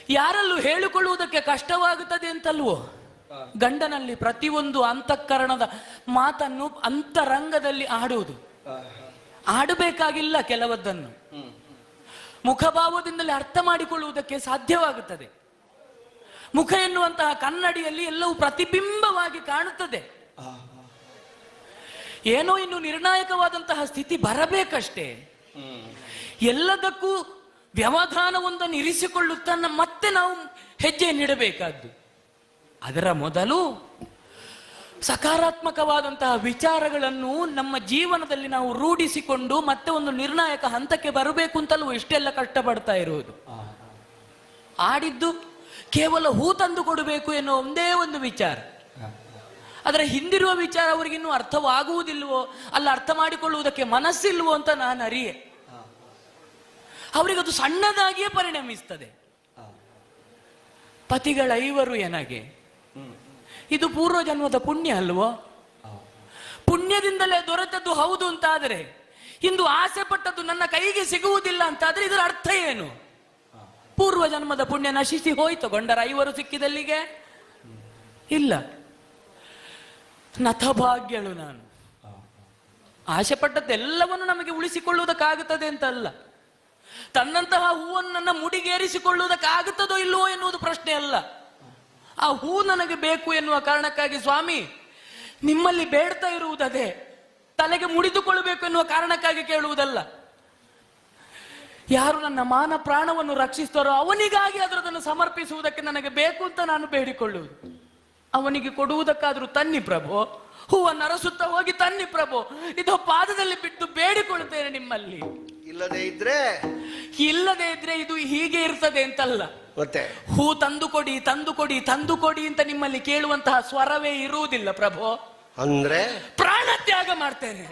ಯಾರಲ್ಲೂ ಹೇಳಿಕೊಳ್ಳುವುದಕ್ಕೆ ಕಷ್ಟವಾಗುತ್ತದೆ ಅಂತಲ್ವೋ, ಗಂಡನಲ್ಲಿ ಪ್ರತಿಯೊಂದು ಅಂತಃಕರಣದ ಮಾತನ್ನು ಅಂತರಂಗದಲ್ಲಿ ಆಡುವುದು. ಆಡಬೇಕಾಗಿಲ್ಲ, ಕೆಲವದ್ದನ್ನು ಮುಖಭಾವದಿಂದಲೇ ಅರ್ಥ ಮಾಡಿಕೊಳ್ಳುವುದಕ್ಕೆ ಸಾಧ್ಯವಾಗುತ್ತದೆ. ಮುಖ ಎನ್ನುವಂತಹ ಕನ್ನಡಿಯಲ್ಲಿ ಎಲ್ಲವೂ ಪ್ರತಿಬಿಂಬವಾಗಿ ಕಾಣುತ್ತದೆ. ಏನೋ ಇನ್ನು ನಿರ್ಣಾಯಕವಾದಂತಹ ಸ್ಥಿತಿ ಬರಬೇಕಷ್ಟೇ. ಎಲ್ಲದಕ್ಕೂ ವ್ಯವಧಾನವೊಂದನ್ನು ಇರಿಸಿಕೊಳ್ಳುತ್ತಾ ಮತ್ತೆ ನಾವು ಹೆಜ್ಜೆಯನ್ನಿಡಬೇಕಾದ್ದು. ಅದರ ಮೊದಲು ಸಕಾರಾತ್ಮಕವಾದಂತಹ ವಿಚಾರಗಳನ್ನು ನಮ್ಮ ಜೀವನದಲ್ಲಿ ನಾವು ರೂಢಿಸಿಕೊಂಡು ಮತ್ತೆ ಒಂದು ನಿರ್ಣಾಯಕ ಹಂತಕ್ಕೆ ಬರಬೇಕು ಅಂತಲೂ ಇಷ್ಟೆಲ್ಲ ಕಷ್ಟಪಡ್ತಾ ಇರುವುದು. ಆಡಿದ್ದು ಕೇವಲ ಹೂ ತಂದು ಕೊಡಬೇಕು ಎನ್ನುವ ಒಂದೇ ಒಂದು ವಿಚಾರ. ಅದರ ಹಿಂದಿರುವ ವಿಚಾರ ಅವರಿಗಿನ್ನೂ ಅರ್ಥವಾಗುವುದಿಲ್ವೋ, ಅಲ್ಲ ಅರ್ಥ ಮಾಡಿಕೊಳ್ಳುವುದಕ್ಕೆ ಮನಸ್ಸಿಲ್ವೋ ಅಂತ ನಾನು ಅರಿಯೆ. ಅವರಿಗದು ಸಣ್ಣದಾಗಿಯೇ ಪರಿಣಮಿಸ್ತದೆ. ಪತಿಗಳ 5 ಎನಗೆ ಇದು ಪೂರ್ವ ಜನ್ಮದ ಪುಣ್ಯ ಅಲ್ವೋ? ಪುಣ್ಯದಿಂದಲೇ ದೊರೆತದ್ದು ಹೌದು ಅಂತಾದರೆ, ಇಂದು ಆಸೆ ಪಟ್ಟದ್ದು ನನ್ನ ಕೈಗೆ ಸಿಗುವುದಿಲ್ಲ ಅಂತಾದ್ರೆ ಇದರ ಅರ್ಥ ಏನು? ಪೂರ್ವ ಜನ್ಮದ ಪುಣ್ಯ ನಶಿಸಿ ಹೋಯ್ತು ಗಂಡರ 5 ಸಿಕ್ಕಿದಲ್ಲಿಗೆ? ಇಲ್ಲ. ನಥಭಾಗ್ಯಳು ನಾನು. ಆಸೆ ಪಟ್ಟದ್ದೆಲ್ಲವನ್ನು ನಮಗೆ ಉಳಿಸಿಕೊಳ್ಳುವುದಕ್ಕಾಗುತ್ತದೆ ಅಂತಲ್ಲ, ತನ್ನಂತಹ ಹೂವನ್ನು ನನ್ನ ಮುಡಿಗೇರಿಸಿಕೊಳ್ಳುವುದಕ್ಕಾಗುತ್ತದೋ ಇಲ್ಲವೋ ಎನ್ನುವುದು ಪ್ರಶ್ನೆ ಅಲ್ಲ. ಆ ಹೂ ನನಗೆ ಬೇಕು ಎನ್ನುವ ಕಾರಣಕ್ಕಾಗಿ ಸ್ವಾಮಿ ನಿಮ್ಮಲ್ಲಿ ಬೇಡ್ತಾ ಇರುವುದದೇ, ತಲೆಗೆ ಮುಡಿದುಕೊಳ್ಳಬೇಕು ಎನ್ನುವ ಕಾರಣಕ್ಕಾಗಿ ಕೇಳುವುದಲ್ಲ. ಯಾರು ನನ್ನ ಮಾನ ಪ್ರಾಣವನ್ನು ರಕ್ಷಿಸ್ತಾರೋ ಅವನಿಗಾಗಿ ಅದರದನ್ನು ಸಮರ್ಪಿಸುವುದಕ್ಕೆ ನನಗೆ ಬೇಕು ಅಂತ ನಾನು ಬೇಡಿಕೊಳ್ಳುವುದು. ಅವನಿಗೆ ಕೊಡುವುದಕ್ಕಾದ್ರೂ ತನ್ನಿ ಪ್ರಭು, ಹೂವನ್ನು ಅರಸುತ್ತಾ ಹೋಗಿ ತನ್ನಿ ಪ್ರಭು, ಇದು ಪಾದದಲ್ಲಿ ಬಿಟ್ಟು ಬೇಡಿಕೊಳ್ಳುತ್ತೇನೆ ನಿಮ್ಮಲ್ಲಿ. ಇಲ್ಲದೇ ಇದ್ರೆ ಇದು ಹೀಗೆ ಇರ್ತದೆ ಅಂತಲ್ಲ. ಹೂ ತಂದುಕೊಡಿ ತಂದುಕೊಡಿ ತಂದುಕೊಡಿ ಅಂತ ನಿಮ್ಮಲ್ಲಿ ಕೇಳುವಂತಹ ಸ್ವರವೇ ಇರುವುದಿಲ್ಲ ಪ್ರಭು. ಅಂದ್ರೆ ಪ್ರಾಣ ತ್ಯಾಗ ಮಾಡ್ತೇನೆ.